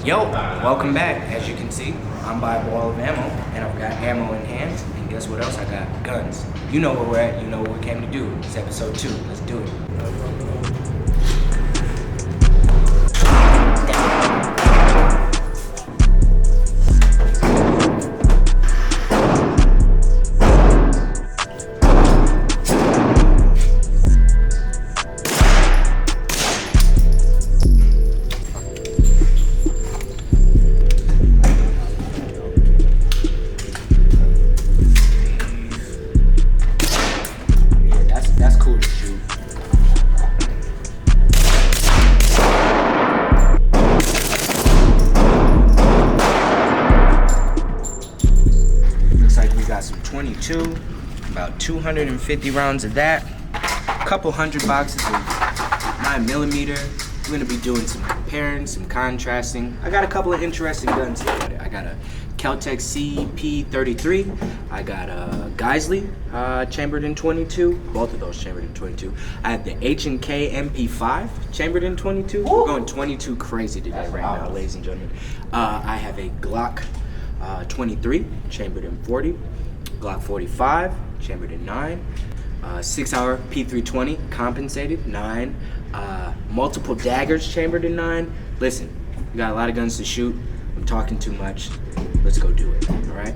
Yo, welcome back. As you can see, I'm by a wall of ammo, and I've got ammo in hand, and guess what else I got? Guns. You know where we're at, you know what we came to do. It's episode 2, let's do it. That's cool to shoot. Looks like we got some 22, about 250 rounds of that, a couple hundred boxes of 9mm. We're gonna be doing some comparing, some contrasting. I got a couple of interesting guns here. I got a Kel-Tec CP33. I got a Geisley chambered in 22. Both of those chambered in 22. I have the H&K MP5 chambered in 22. We're going 22 crazy today right now, ladies and gentlemen. I have a Glock 23 chambered in 40. Glock 45 chambered in 9. 6-hour P320 compensated 9. Multiple daggers chambered in 9. Listen, we got a lot of guns to shoot. I'm talking too much. Let's go do it, all right?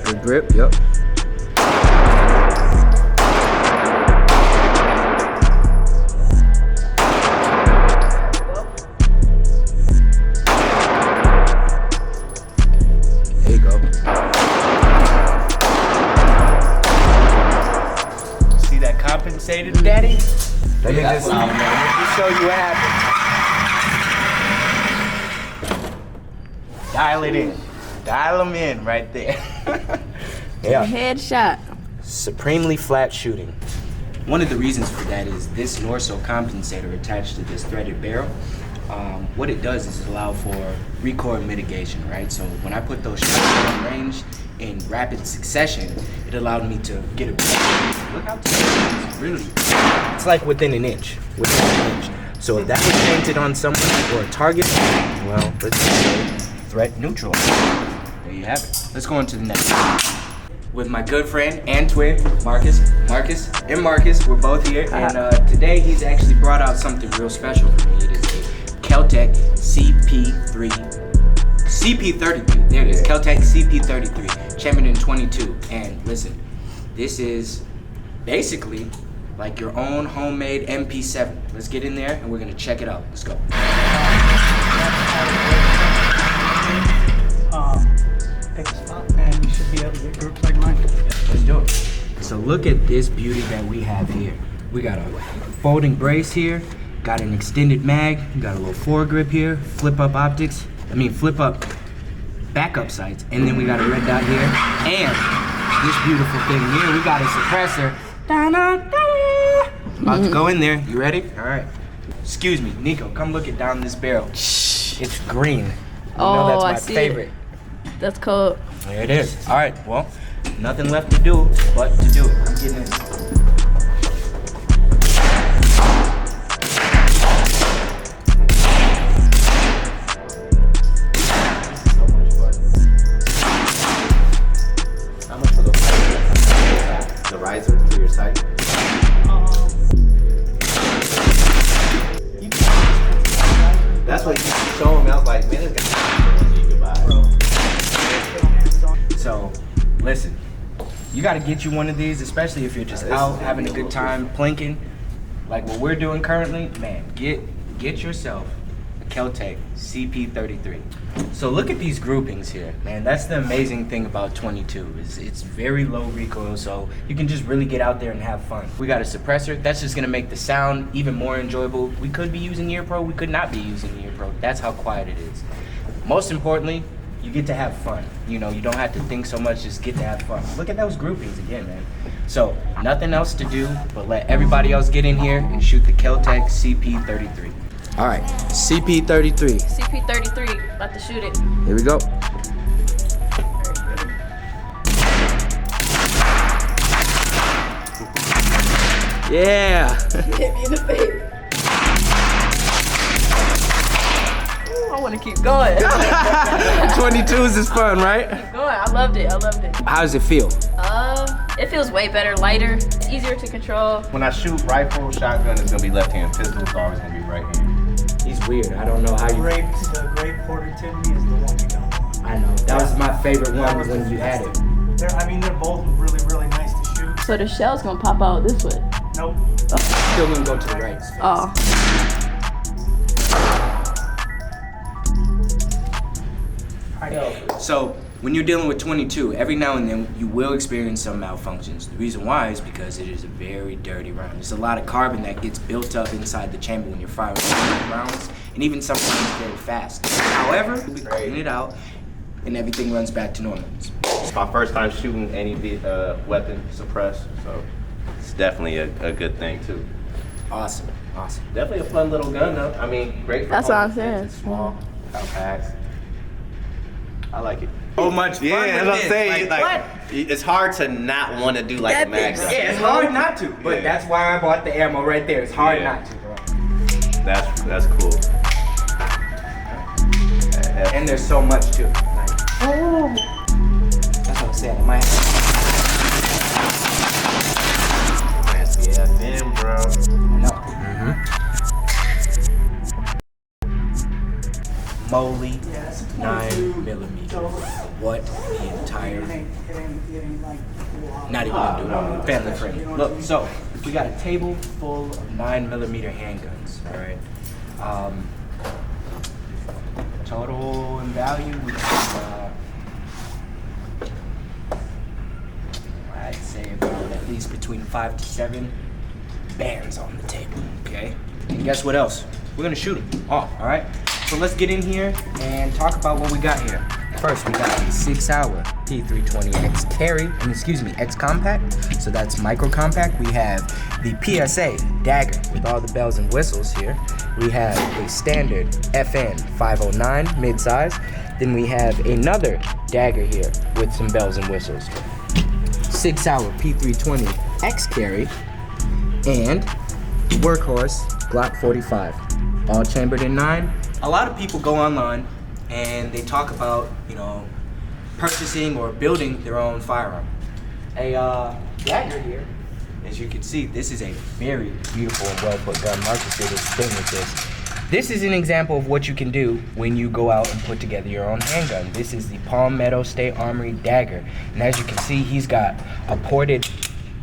Good grip, yep. Compensated, daddy. Let me just show you what happened. Dial it in. Dial them in right there. Yeah. Headshot. Supremely flat shooting. One of the reasons for that is this Rosco compensator attached to this threaded barrel. What it does is allow for recoil mitigation, right? So when I put those shots in range in rapid succession, it allowed me to get a look how tight it is, really. It's like within an inch. So if that was painted on someone or a target, well, let's say threat neutral. There you have it. Let's go on to the next one. With my good friend and twin, Marcus. Marcus, we're both here, and today he's actually brought out something real special for me. It is a Kel-Tec CP33. There it is, Kel-Tec CP33, chambered in 22. And listen, this is basically like your own homemade MP7. Let's get in there and we're gonna check it out. Let's go. Pick a spot and you should be able to get groups like mine. Let's do it. So look at this beauty that we have here. We got a folding brace here, got an extended mag, got a little foregrip here, flip up backup sights, and then we got a red dot here, and this beautiful thing here, we got a suppressor. About to go in there. You ready? All right. Excuse me, Nico, come look it down this barrel. It's green. You know that's my favorite. That's cool. There it is. All right, well, nothing left to do but to do it. I'm getting in. The riser for your sight? That's what you show them out like, man, it's got So, listen, you gotta get you one of these, especially if you're just out having a good time plinking. Like what we're doing currently, man, get yourself a Kel-Tec CP33. So look at these groupings here, man. That's the amazing thing about 22 is it's very low recoil, so you can just really get out there and have fun. We got a suppressor. That's just gonna make the sound even more enjoyable. We could be using Ear Pro. We could not be using Ear Pro. That's how quiet it is. Most importantly, you get to have fun. You know, you don't have to think so much, just get to have fun. Look at those groupings again, man. So nothing else to do but let everybody else get in here and shoot the Kel-Tec CP33. All right, CP33. CP33, about to shoot it. Here we go. Yeah. Hit me in the face. Ooh, I want to keep going. 22s is fun, right? Keep going. I loved it. I loved it. How does it feel? It feels way better, lighter. It's easier to control. When I shoot rifle, shotgun is gonna be left hand. Pistol is always gonna be right hand. He's weird. I don't know how you. The grape portativity is the one we don't want. I know. That was my favorite one when you had it. They're both really, really nice to shoot. So the shell's gonna pop out this way. Nope. Still gonna go to the right. Oh. So when you're dealing with 22, every now and then you will experience some malfunctions. The reason why is because it is a very dirty round. There's a lot of carbon that gets built up inside the chamber when you're firing rounds, and even sometimes very fast. However, we clean it out, and everything runs back to normal. It's my first time shooting any weapon suppressed, so it's definitely a good thing too. Awesome, awesome. Definitely a fun little gun though. I mean, great for That's home what I'm defense. saying. It's small, compact. I like it. So much fun. Yeah, with that's what I'm this. saying. Like, what? it's hard to not want to do like a mag gun. Yeah, it's hard not to, but Yeah. that's why I bought the ammo right there. It's hard Yeah. not to, bro. That's cool. And there's so much too. Like, Oh. that's what I'm saying. It might That's the FM, bro. I know. Moly, Yeah, it's a 9 22. millimeter. So What the entire, it ain't like wow. not even gonna do it. Family friendly. You know what I Look, mean? so we got a table full of 9 millimeter handguns. All right. Total in value, we have, I'd say about at least between 5 to 7 bands on the table. Okay. And guess what else? We're gonna shoot them off. All right. So let's get in here and talk about what we got here. First, we got a 6-hour P320X carry, X compact. So that's micro compact. We have the PSA dagger with all the bells and whistles here. We have a standard FN 509 midsize. Then we have another dagger here with some bells and whistles. 6-hour P320X carry and workhorse Glock 45, all chambered in 9. A lot of people go online and they talk about, purchasing or building their own firearm. A dagger here, as you can see, this is a very beautiful and well put gun. Marcus did his thing with this. This is an example of what you can do when you go out and put together your own handgun. This is the Palmetto State Armory dagger. And as you can see, he's got a ported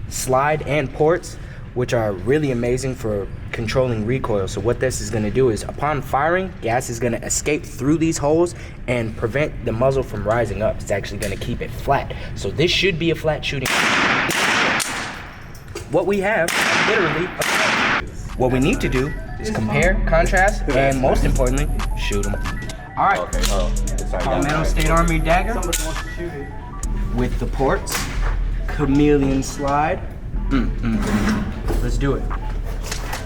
slide and ports, which are really amazing for controlling recoil. So what this is gonna do is upon firing, gas is gonna escape through these holes and prevent the muzzle from rising up. It's actually gonna keep it flat. So this should be a flat shooting. What we have, literally, what we need to do is compare, contrast, and most importantly, shoot them. All right, Okay. Oh, sorry. Palmetto State Armory dagger Somebody wants to shoot it. with the ports, chameleon slide. Let's do it.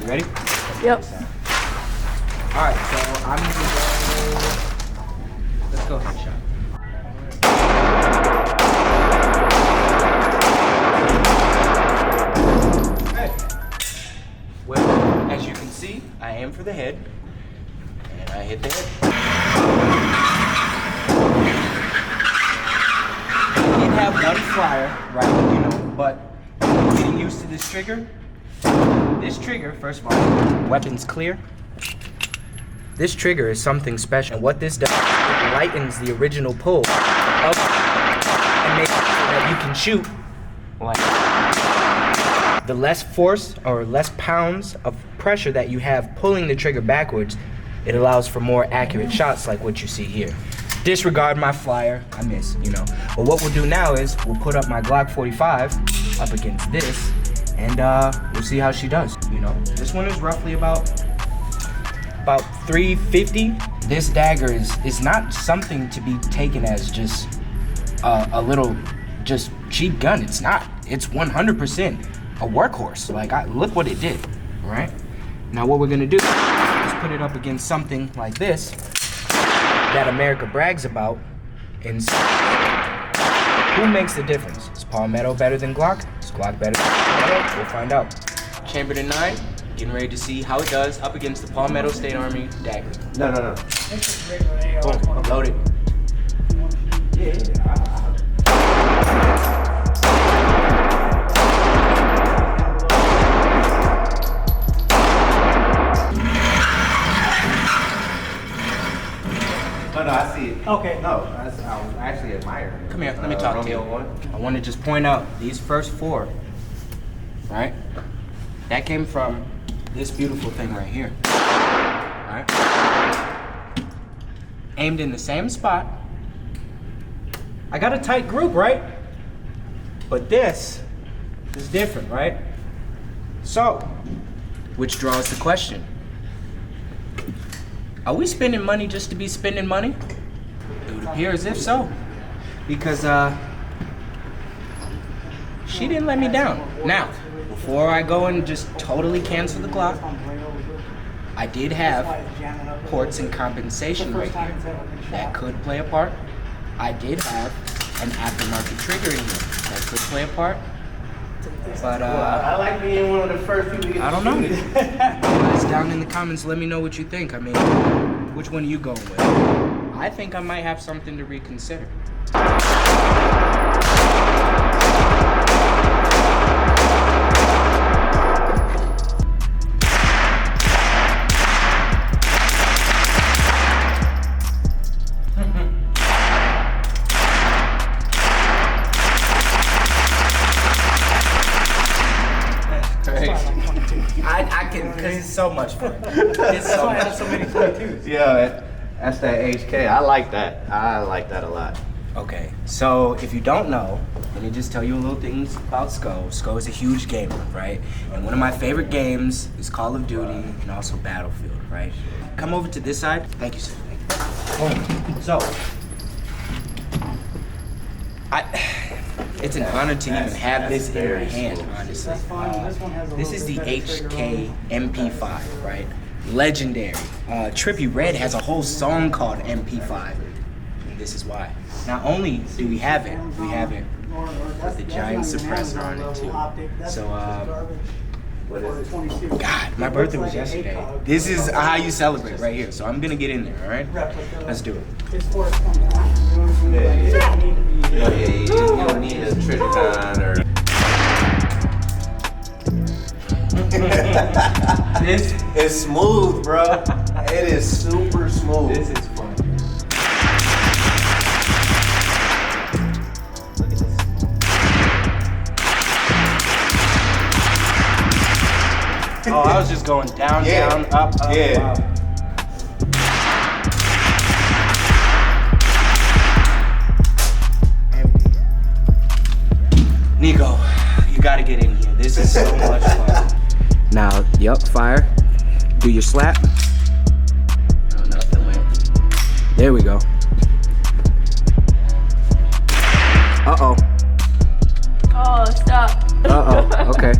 You ready? Yep. All right, so I'm gonna go. Let's go headshot. Okay. Well, as you can see, I aim for the head, and I hit the head. I did have one flyer, right? But getting used to this trigger. This trigger, first of all, weapons clear. This trigger is something special. And what this does, it lightens the original pull up and makes it so that you can shoot like the less force or less pounds of pressure that you have pulling the trigger backwards, it allows for more accurate shots like what you see here. Disregard my flyer, I miss, But what we'll do now is we'll put up my Glock 45 up against this, and we'll see how she does. This one is roughly about 350. This dagger is not something to be taken as just a little just cheap gun. It's not. It's 100% a workhorse. Like, look what it did, all right? Now what we're gonna do is put it up against something like this that America brags about and see who makes the difference. Is Palmetto better than Glock? Is Glock better than Palmetto? We'll find out. Chambered in 9, getting ready to see how it does up against the Palmetto State Army dagger. No. Boom, loaded. No, I see it. Okay. No, I was actually admiring it. Come here, let me talk to you. Romeo 1. I want to just point out these first 4, right? That came from this beautiful thing right here, right? Aimed in the same spot. I got a tight group, right? But this is different, right? So, which draws the question. Are we spending money just to be spending money? It would appear as if so. Because, she didn't let me down. Now, before I go and just totally cancel the Glock, I did have ports and compensation right here. That could play a part. I did have an aftermarket trigger in here. That could play a part. But, I like being one of the first people to get I don't know. to shoot it. Guys, down in the comments, let me know what you think. I mean, which one are you going with? I think I might have something to reconsider. I can, because it's so much fun. It's so I have much so fun. many 22s. Yeah, that's that HK. I like that. I like that a lot. Okay, so if you don't know, let me just tell you a little things about SCO. SCO is a huge gamer, right? And one of my favorite games is Call of Duty and also Battlefield, right? Come over to this side. Thank you, sir. Thank you. So, it's an honor to even have this in my hand, honestly. This is the HK MP5, right? Legendary. Trippie Redd has a whole song called MP5, and this is why. Not only do we have it with the giant suppressor on it too. So, What is it? God, my birthday was yesterday. This is how you celebrate right here. So I'm gonna get in there, all right? Let's do it. You don't need a trigger gun or. This It's smooth, bro. It is super smooth. This is fun. Look at this. Oh, I was just going down, Yeah. down, up, Yeah. up. Nico, you gotta get in here. This is so much fun. Now, yup, fire. Do your slap. Oh, nothing, man. There we go. Uh-oh. Oh, stop. Uh-oh, okay.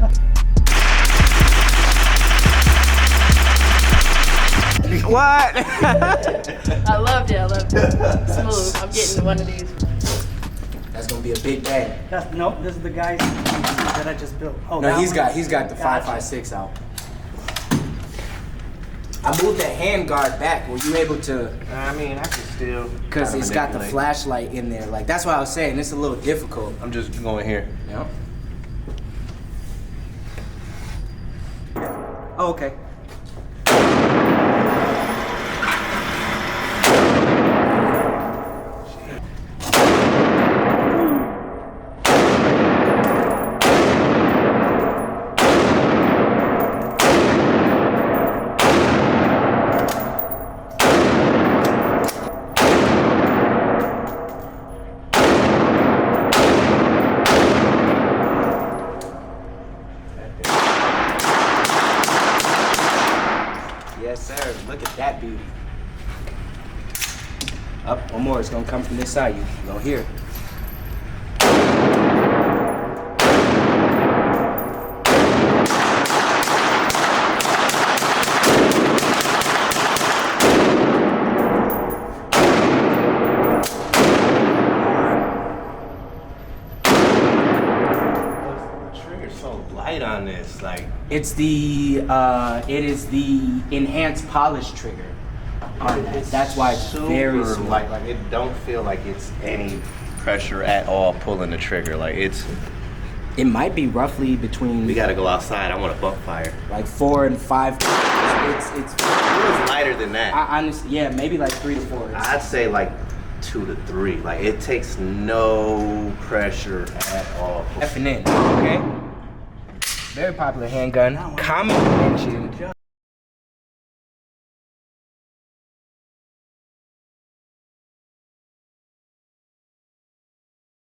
What? I loved it. Smooth. I'm getting one of these. That's gonna be a big bang. Nope, this is the guy's that I just built. Oh, No, that he's one? got the Gotcha. 5.56 out. I moved that hand guard back. Were you able to? I mean, I can still. Because kinda it's got the manipulate. flashlight in there. Like that's why I was saying it's a little difficult. I'm just going here. Yeah. Oh, okay. Yes, sir. Look at that beauty. Up, one more. It's gonna come from this side. You gonna hear it. this? Like, It is the enhanced polish trigger on that. That's why it's very super smooth. like it don't feel like it's any pressure at all pulling the trigger. Like it's, It might be roughly between we gotta go outside. I want a bump fire. like 4 and 5. It's It was lighter than that. I honestly, yeah, maybe like 3 to 4. I'd say like 2 to 3. Like it takes no pressure at all. F and N, okay? Very popular handgun. Common mention.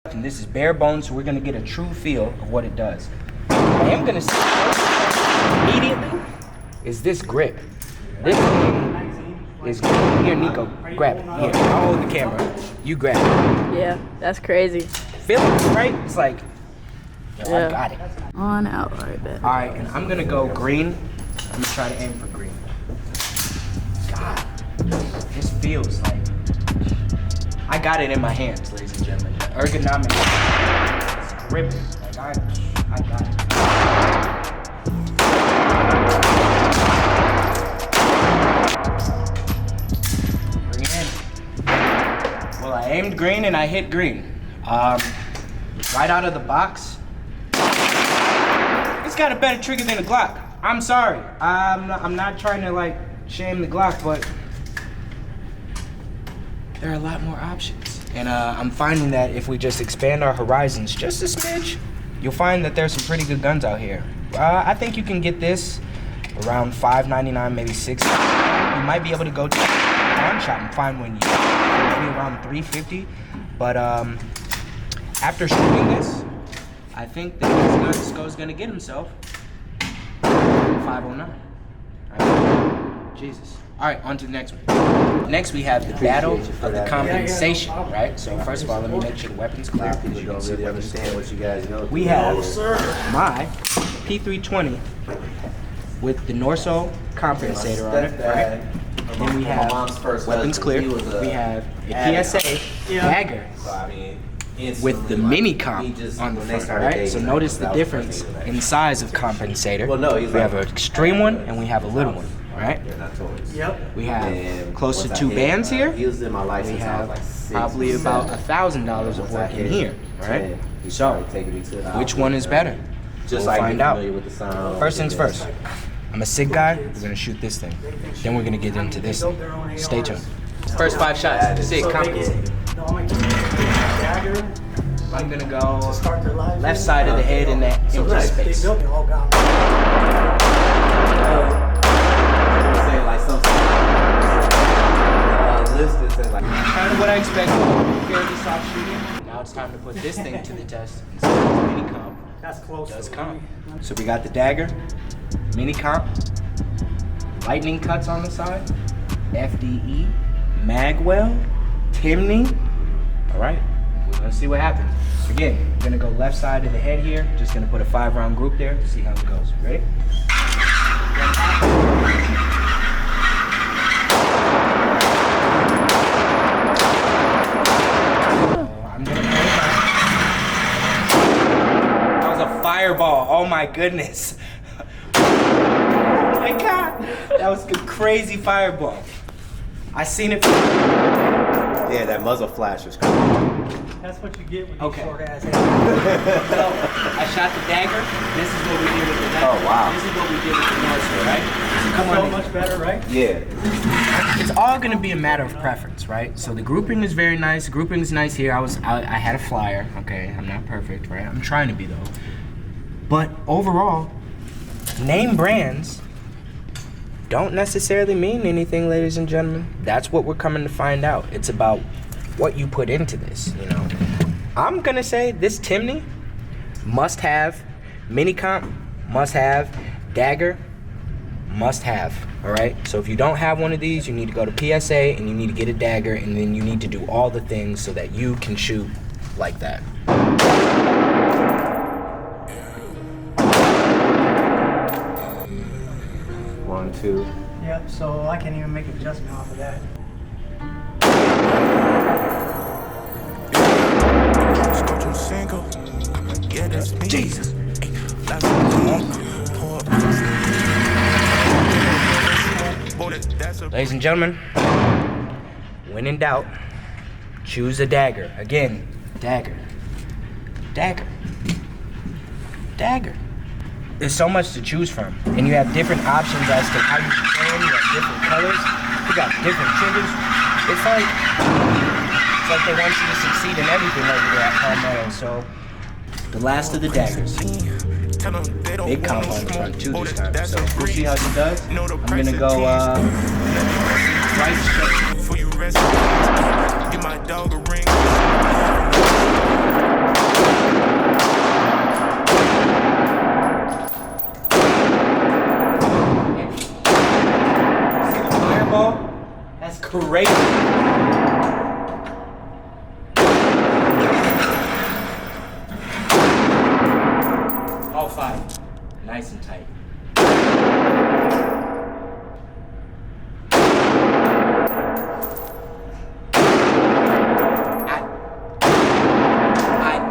And this is bare bones, so we're gonna get a true feel of what it does. I am gonna say immediately is this grip. This thing is good. Here, Nico, grab it. Here, I'll hold the camera. You grab it. Yeah, that's crazy. Feel it, right? It's like, yo, Yeah. I got it. On out right bit. All right, and I'm gonna go green. I'm gonna try to aim for green. God, this feels like I got it in my hands, ladies and gentlemen. The ergonomic is gripping. Like I got it. Bring it in. Well, I aimed green and I hit green. Right out of the box. It's got a better trigger than a Glock. I'm sorry. I'm not trying to like shame the Glock, but there are a lot more options. And I'm finding that if we just expand our horizons just a smidge, you'll find that there's some pretty good guns out here. I think you can get this around $5.99, maybe $6. You might be able to go to a pawn shop and find one maybe around $3.50. But after shooting this, I think that Rosco's gonna get himself $5.09. Jesus. All right, on to the next one. Next, we have the battle of the compensation, right? So first of all, let me make sure the weapon's clear. People don't really understand what you guys know. We have my P320 with the Norso compensator on it, right? Then we have weapons clear. We have a PSA dagger So, I mean, with the mini comp on the front, right? So notice the difference in size of compensator. Well, no, he's We have like- an extreme one and we have a little one, right? They're not toys. Yep. We have And close to once I 2 hit, bands here. He was in my license. We I was have like 6, probably about 7. $1,000 of work in here, right? So, which one is better? Just We'll like find get out. familiar with the sound. First things first. I'm a SIG guy. We're gonna shoot this thing. Then we're gonna get into this thing. Stay tuned. First 5 shots. SIG compensator. Dagger. I'm gonna go Start their lives. left side of the head in that empty They space. built the whole gun. Saying like something. List it says like. Kind of what I expected. Fairly soft shooting. Now it's time to put this thing to the test and see if the mini comp That's close. does comp. So we got the dagger, mini comp, lightning cuts on the side, FDE, Magwell, Timney. All right, we're gonna see what happens. Again, we're gonna go left side of the head here. Just gonna put a 5-round group there to see how it goes. Ready? I'm gonna put it back. That was a fireball. Oh my goodness. Oh my god. That was a crazy fireball. I seen it. Yeah, that muzzle flash was cool. That's what you get with Okay. these short ass So I shot the dagger. This is what we did with the dagger. Oh, wow. This is what we did with the Norso, right? So come So on. much better, right? Yeah. It's all gonna be a matter of preference, right? So the grouping is very nice. Grouping is nice here. I had a flyer. Okay, I'm not perfect, right? I'm trying to be though. But overall, name brands don't necessarily mean anything, ladies and gentlemen. That's what we're coming to find out. It's about what you put into this, you know. I'm gonna say this Timney must have, mini comp must have, dagger must have. All right. So if you don't have one of these, you need to go to PSA and you need to get a dagger, and then you need to do all the things so that you can shoot like that. 1, 2. Yep, so I can't even make an adjustment off of that. Single. Yeah, that's me. Jesus. That's me. Ladies and gentlemen, when in doubt, choose a dagger. Again, dagger. Dagger. Dagger. There's so much to choose from, and you have different options as to how you can train. You have different colors. You got different triggers. It's like they want you to succeed in everything over there at Palmetto. So, the last of the daggers. Big combo in the front too this time. So we'll see how she does. I'm gonna go right straight. Give my dog a ring. That's crazy. All five. Nice and tight.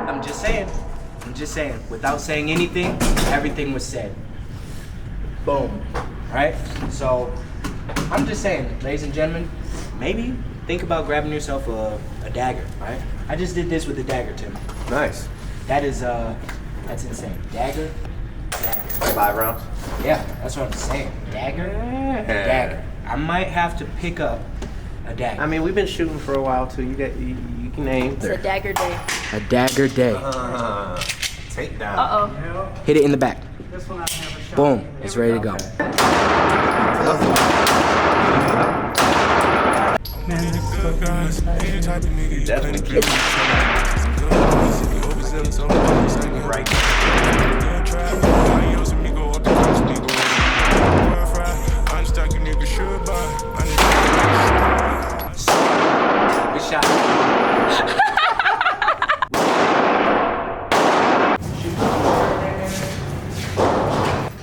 I'm just saying. Without saying anything, everything was said. Boom. Right? So, I'm just saying, ladies and gentlemen, maybe think about grabbing yourself a dagger, right? I just did this with a dagger, Tim. Nice. That's insane. Dagger. 5 rounds? Yeah, that's what I'm saying. Dagger. Dagger. I might have to pick up a dagger. I mean, we've been shooting for a while too. You can name. It's a dagger day. A dagger day. Take down. Uh-oh. Hit it in the back. This one I have a shot. Boom. It's ready to go. Man, this is so good. Definitely. Right. Good shot.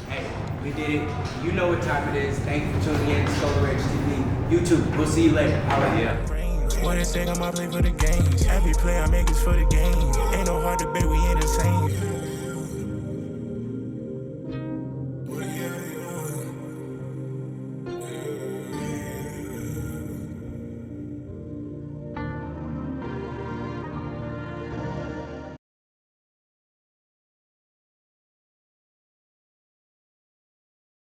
Hey, we did it. You know what time it is. Thank you for tuning in to Solar Edge TV. YouTube. We'll see you later. All right. Yeah. What they say, I might play for the games. Every play I make is for the game. Ain't no hard debate, we ain't the same.